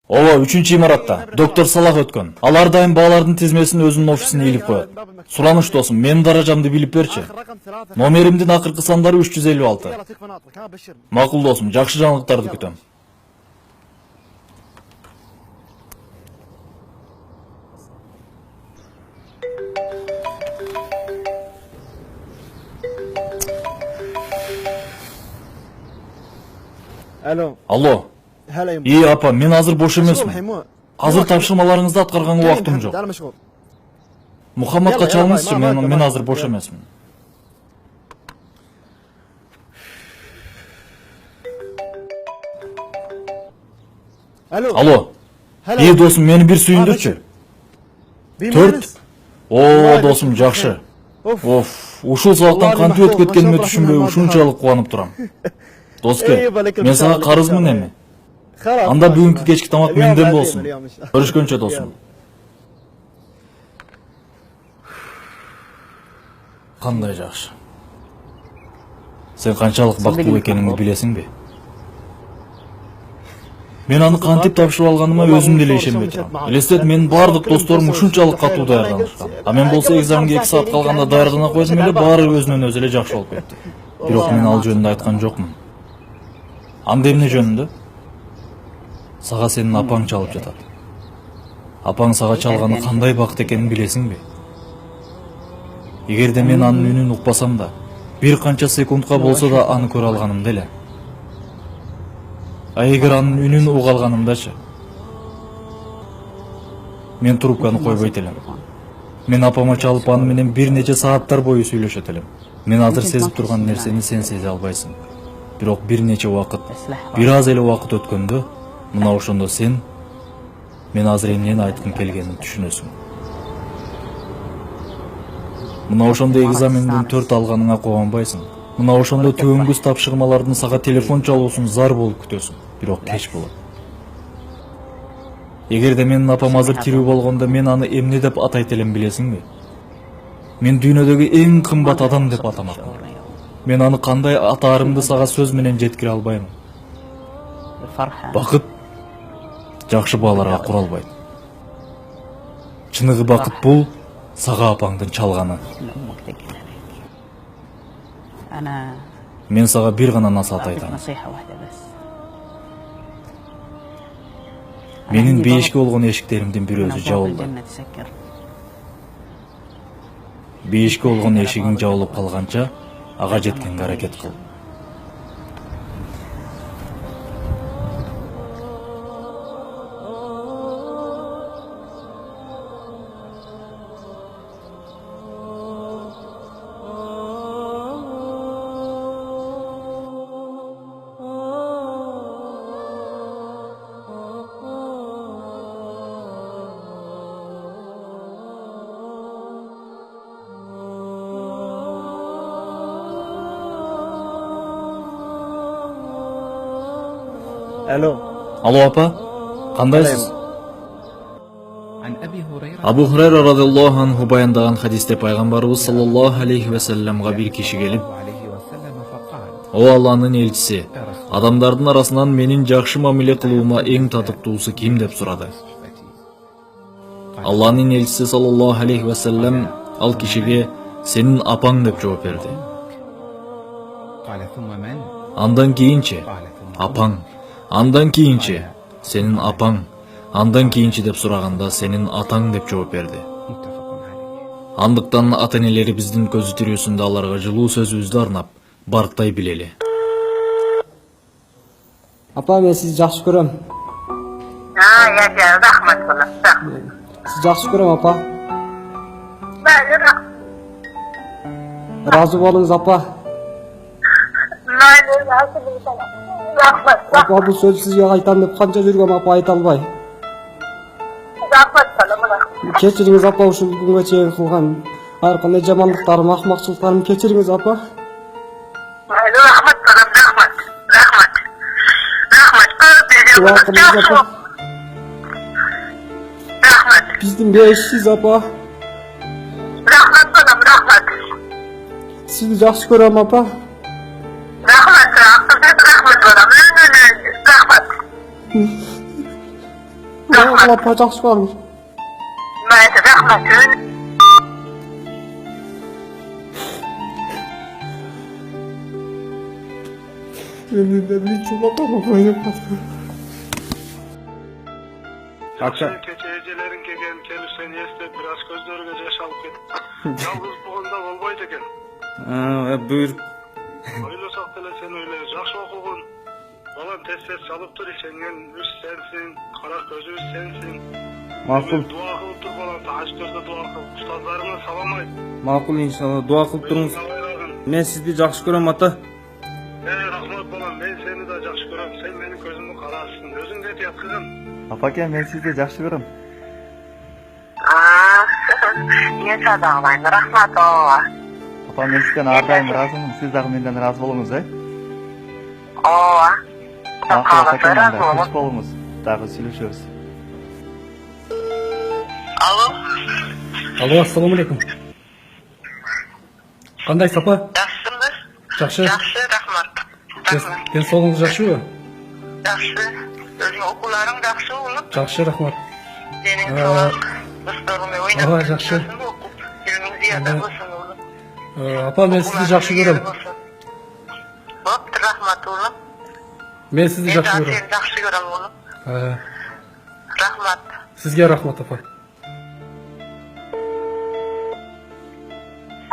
Ооба, 3-имаратта. Доктор Салах өткөн. Ал ар дайым баалардын тизмесин өзүнүн офисине илип коет. Сураныш досум, менин даражамды билип берчи. Номеримдин акыркы сандары 356. Макул досум, жакшы жаңылыктарды күтөм. Алло. Апа, мен азыр бош эмесмин. Азыр тапшырмаларыңызды аткарганга убактым жок. Мухаммадка чалыңызчы, мен азыр бош эмесмин. Алло. Досум, мени бир сүйүндүрчү. 4. О, досум, жакшы. Ушул сабактан кантип өтүп кеткениме түшүнбөй ушунчалык кубанып турам. Доске, мен сага карызмын эми. Анда бүгүнкү кечки тамак менден болсун. Көрүшкөнчө досум. Кандай жакшы. Сен канчалык бактылуу экениңди билесиңби? Мен аны кантип тапшырып алганыма өзүм деле ишенбей турам. Элестет, менин бардык досторум ушунчалык катуу даярданышкан. А мен болсо экзаменге 2 саат калганда даярдана койдум эле, баары өзүнөн өзү эле жакшы болуп кетти. Бирок мен ал жөнүндө айткан жокмун. Анда эмне жөнүндө? Сага сенин апаң чалып жатат. Апаң сага чалганы кандай бакыт экенин билесиңби? Эгерде мен анын үнүн укпасам да, бир канча секундка болсо да аны көрө алганымда эле. А эгер анын үнүн уга алганымдачы? Мен трубканы койбойт элем. Мен апама чалып аны менен бир нече сааттар бою сүйлөшөт элем. Мен азыр сезип турган нерсени сен сезе албайсың. Бирок бир нече убакыт, бир аз эле убакыт өткөндө, мына ошондо сен мен азыр эмнени айткым келгенин түшүнөсүң. Мына ошондо экзамендин 4 алганыңа кубанбайсың. Мына ошондо түбөңгүс тапшырмалардын сага телефон чалуусун зар болуп күтөсүң. Бирок кеч болот. Эгерде менин апам азыр тирүү болгондо мен аны эмне деп атайт элем билесиңби? Мен дүйнөдөгү эң кымбат адам деп атамакмын. Мен аны кандай атаарымды сага сөз менен жеткире албайм. Бакыт жакшы бааларга куралбайт. Чыныгы бакыт бул сага апаңдын чалганы. Мен сага бир гана насаат айтам. Менин бейишке болгон эшиктеримдин бир өзү жабылды. Бейишке болгон эшигиң жабылып калганча ага жеткенге аракет кыл. Алло, апа, кандайсыз? Абу Хурайра радиллаху анху баяндаган хадисте пайгамбарыбыз саллаллаху алейхи ва салламга бир киши келип: "О Алланын элчиси, адамдардын арасынан менин жакшы мамиле кылуума эң татыктуусу ким?" деп сурады. Алланын элчиси саллаллаху алейхи ва саллам ал кишиге "Сенин апаң" деп жооп берди. Андан кийинчи "Апаң", андан кийинчи "Сенин апаң", андан кийинчи деп сураганда "Сенин атаң" деп жооп берди. Андыктан ата-энелерибиздин көзү тирүүсүндө аларга жылуу сөзүбүздү арнап барктай билели. Апа, мен сизди жакшы көрөм. Рахмат болот. Сизди жакшы көрөм, апа. Разы болуңуз, апа. Апа, бул сөздү сизге айтам деп канча жүргөм, апа, айта албай. Кечириңиз, апа, ушул күнгө чейин кылган ар кандай жамандыктарым, акмакчылыктарым кечириңиз, апа. Рахмат, рахмат. Рахмат. Биздин бешсиз, апа. Рахмат, рахмат. Сизди жакшы көрөм, апа. Рахмат, рахмат. Апа жақсы көремін. Maysa rahmat. Мен чулап қойып қойдым. Акша. Kecha ejelerin kelgan kelishini eslab biraz ko'zlariga yosh olib ketdi. Yolg'iz bo'lganda bo'lmaydi ekan. Buyur. O'ylasak da sen o'yla, yaxshi o'qig'in. Bolam tez chalib tur, senga üç sensin, qara ko'zi üç sensin. Ma'qul. Duo qilib tur bolam, tahajjudda duo qil. Ustozlarimga salom ayt. Ma'qul inshaalloh. Duo qilib turamiz. Men sizni yaxshi ko'raman ota. Rahmat bolam, men seni de yaxshi ko'raman. Sen mening ko'zimni qarasın. O'zingga ayt qizim. Apaka, men sizni yaxshi ko'raman. Men sadaqlayman, rahmat ova. Apa, men sizdan hardoim roziman. Siz ham mendan rozi bo'lasiz, Ova. Xush bo'lamiz. Tag'in silishamiz. Alo. Alo, assalomu alaykum. Qanday Sapa? Yaxshimisiz? Yaxshi. Yaxshi, rahmat. Rahmat. Densoqligingiz yaxshimi? Yaxshi. O'zing o'quvlaring yaxshi bo'lib, Yaxshi, rahmat. sening savob do'stlaringga o'ynab. Aha, yaxshi. Ilming ziyoda bo'lsin o'g'lim. Apa, men sizni yaxshi ko'raman. Bo'pti, rahmat o'g'lim. Men sizni yaxshi Seni ko'raman. yaxshi ko'raman o'g'lim. Rahmat. Sizga rahmat apa.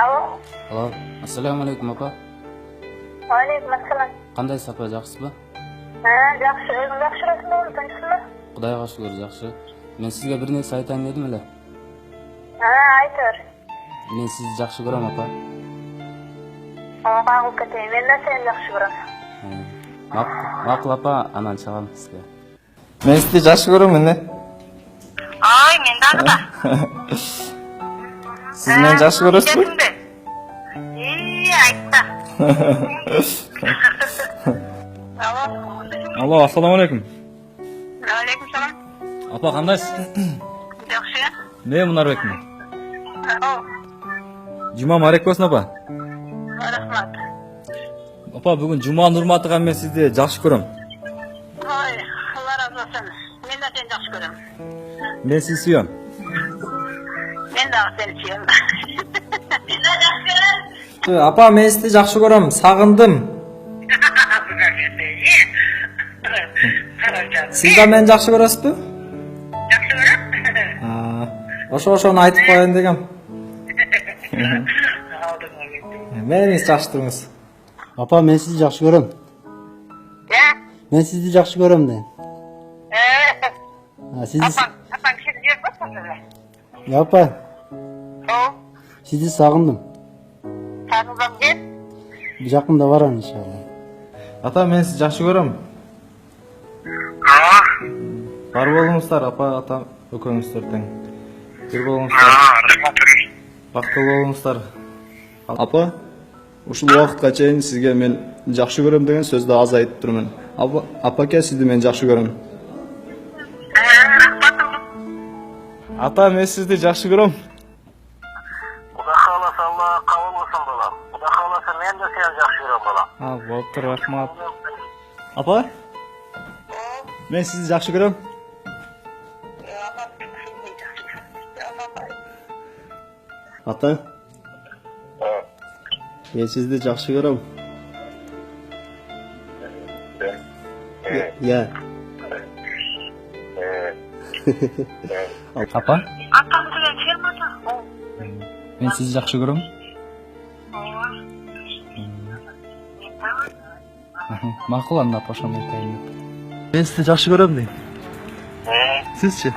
Alo. Alo, assalomu alaykum opa. Va alaykum assalom. Qandaysiz opa, yaxshisizmi? Yaxshi, o'zing yaxshirasizmi, tinchsizmi? Xudoga shukr, yaxshi. Men sizga bir narsa aytayin dedim-la. Aytur. Men sizni yaxshi ko'raman opa. Ma'qul ketay, men de seni yaxshi ko'raman. Ma'qul opa, aman chaqaman sizga. Men sizni yaxshi ko'raman. Ay, mendan da. Siz meni yaxshi ko'rasizmi? Aytdi. Alo. Allo, assalomu alaykum. Alaykum salom. Apa, qandaysiz? Yaxshi. Men Munarbekman. Juma muborak bo'lsin opa. Rahmat. Opa, bugun juma hurmatiga men sizni yaxshi ko'raman. Ay, Alloh razı olsun. Men de seni yaxshi ko'raman. Men sizni sevaman. Men de seni seviyorum. Men de yaxshi ko'raman. Apa, men sizni yaxshi ko'raman. Sog'indim. Siz de meni yaxshi ko'rasizmi? Yaxshi ko'raman. O'shani aytib qo'yayin degan. Meningiz yaxshi turibsiz. Apa, men sizni yaxshi ko'raman. Men sizni yaxshi ko'raman de. Sizni Apang kishi deb bo'lsa-da. Apa, sizni sog'indim. Tanıdım gel. Yaqinda boraman inshaalloh. Ata, men sizni yaxshi ko'raman. Bar bo'lingizlar, apa, ata, ukangiz tang. Bir bo'lingizlar. Vaqtli bo'lingizlar. Apa, o'sha vaqtgacha sizga men yaxshi ko'raman degan so'zni oz aytib turaman. Apaka, sizni men yaxshi ko'raman. Ata, men sizni yaxshi ko'raman. Xudo xolasa Alloh qabul qilsin bolam. Xudo xolasa men de seni yaxshi ko'raman bolam. Bo'pti, rahmat. Apa? Men sizni yaxshi ko'raman. Ata, men sizni yaxshi ko'raman. Ya. Apa, Apam bilan kelmadi. men sizni yaxshi ko'raman. Ma'qul, anda posham aytayin. Men sizni yaxshi ko'raman deng. Sizchi?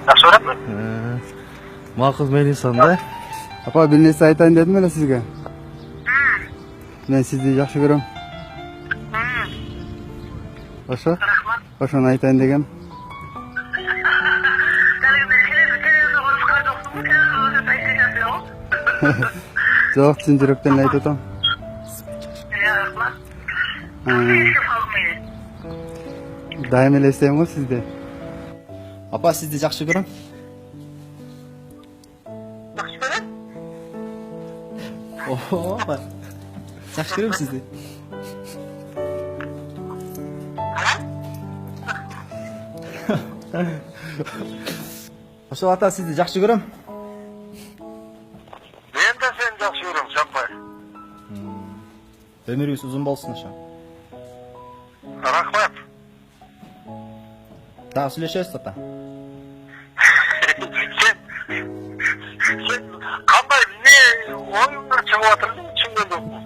Yaxshi ko'raman. Ma'qul, men insonda. Apa, bir narsa aytayin dedim-la sizga. Men sizni yaxshi ko'raman. O'shani aytayin degan. Yo'q, chin yurakdan aytaman. Daim eslayman sizda. Apa, sizni yaxshi ko'raman. Yaxshi ko'raman. Apa. Yaxshi ko'raman sizni. Ошол ата сизди жакшы көрөм. Men de seni жақсы көрөм, Жаппай. Өмүрүңүз узун болсун ошо. Рахмат. Дагы сүйлөшөбүз ата. Sen qanday ne oyunlar çıkıp atırdın, düşünmedim.